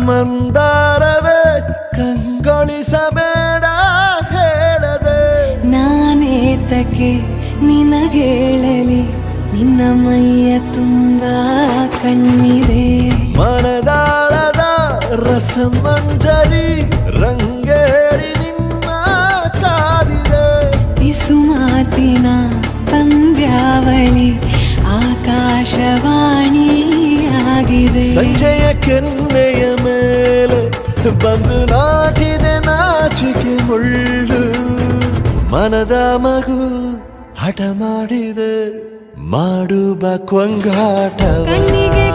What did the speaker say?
ಮಂದಾರವೇ ಕಂಗೊಳಿಸಬೇಡ ಹೇಳದೆ ನಾನೇತಕ್ಕೆ ನಿನಗೇಳಲಿ ನಿನ್ನ ಮೈಯ ತುಂಬ ಕಣ್ಣಿದೆ ಮನದಾಳದ ರಸಮಂಜರಿ ರಂಗೇರಿ ನಿನ್ನ ಕಾದಿದೆ ಬಿಸು ಮಾತಿನ ಪಂದ್ಯಾವಳಿ ಆಕಾಶವಾಣಿಯಾಗಿದೆ ಸಂಜೆಯ ಕೆನ್ನೆಯ ಮೇಲೆ ಬಂದು ನಾಟಿದೆ ನಾಚಿಕೆ ಮುಳ್ಳು ಮನದ ಮಗು ಹಠ ಮಾಡಿದೆ ಮಾಡುವ ಕೊಂಗಾಟ ಕಣ್ಣಿಗೆ